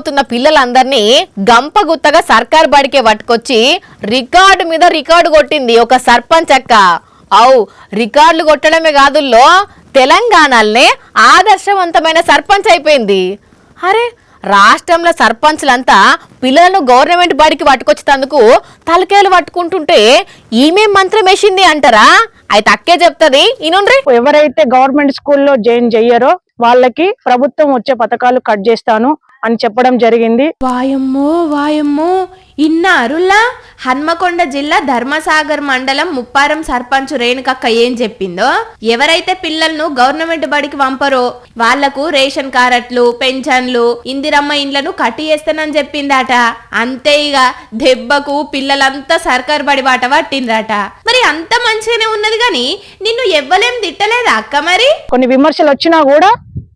పోతున్న పిల్లలందరినీ గంపగుత్తగా సర్కార్ బడికే పట్టుకొచ్చి రికార్డు మీద రికార్డు కొట్టింది ఒక సర్పంచ్ అక్క. రికార్డులు కొట్టడమే కాదుల్లో తెలంగాణలోనే ఆదర్శవంతమైన సర్పంచ్ అయిపోయింది. అరే రాష్ట్రంలో సర్పంచ్లంతా పిల్లలను గవర్నమెంట్ బడికి పట్టుకొచ్చేందుకు తలకేలు పట్టుకుంటుంటే ఈమె మంత్రం వేసింది అంటారా? అయితే అక్కే చెప్తుంది ఇనుండ్రి. ఎవరైతే గవర్నమెంట్ స్కూల్లో జాయిన్ చెయ్యరో వాళ్ళకి ప్రభుత్వం వచ్చే పథకాలు కట్ చేస్తాను అని చెప్పడం జరిగింది. వాయమ్మో వాయమ్మో ఇన్నారులా హన్మకొండ జిల్లా ధర్మసాగర్ మండలం ముప్పారం సర్పంచ్ రేణుకక్క ఏం చెప్పిందో, ఎవరైతే పిల్లలను గవర్నమెంట్ బడికి పంపరో వాళ్లకు రేషన్ కార్డులు పెన్షన్లు ఇందిరమ్మ ఇండ్లను కట్టి చేస్తానని చెప్పిందట. అంతే ఇక దెబ్బకు పిల్లలంతా సర్కార్ బడి బాట పట్టిందట. మరి అంత మంచిగానే ఉన్నది గాని నిన్ను ఎవ్వలేం తిట్టలేదా అక్క? మరి కొన్ని విమర్శలు వచ్చినా కూడా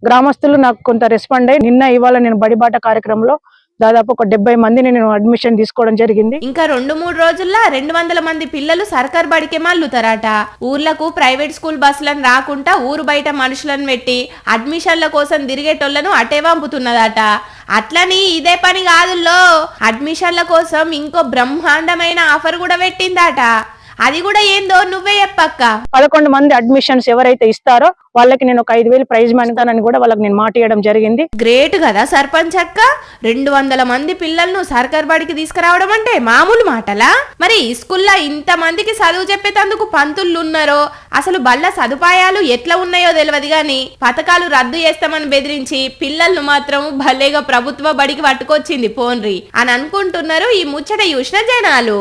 గ్రామస్తులు నాకు కొంత రెస్పాండ్ అయ్యి నిన్న ఇవాళ నేను బడిబాట కార్యక్రమంలో దాదాపు ఒక 70 మందిని నేను అడ్మిషన్ తీసుకోవడం జరిగింది. ఇంకా 2-3 రోజుల్లో 200 మంది పిల్లలు సర్కార్ బడికే మల్లుతారట. ఊర్లకు ప్రైవేట్ స్కూల్ బస్సులను రాకుండా ఊరు బయట మనుషులను పెట్టి అడ్మిషన్ల కోసం తిరిగేటోళ్లను అటే పంపుతున్నదట. అట్లని ఇదే పని కాదుల్లో, అడ్మిషన్ల కోసం ఇంకో బ్రహ్మాండమైన ఆఫర్ కూడా పెట్టిందట. అది కూడా ఏందో నువ్వే చెప్పక్క. 11 మంది అడ్మిషన్స్ ఎవరైతే ఇస్తారో వాళ్ళకి నేను ఒక 5,000 ప్రైజ్ మనీ ఇస్తానని కూడా వాళ్ళకి నేను మాట ఇవ్వడం జరిగింది. గ్రేట్ కదా సర్పంచ్ అక్క, 200 మంది పిల్లలను సర్కార్ బడికి తీసుకురావడం అంటే మామూలు మాటలా? మరి స్కూల్లో ఇంత మందికి చదువు చెప్పేటందుకు పంతులు ఉన్నారో, అసలు బళ్ళ సదుపాయాలు ఎట్లా ఉన్నాయో తెలియదు గాని పథకాలు రద్దు చేస్తామని బెదిరించి పిల్లలను మాత్రం భలేగా ప్రభుత్వ బడికి పట్టుకొచ్చింది పోన్రి అని అనుకుంటున్నారు ఈ ముచ్చట చూసిన జనాలు.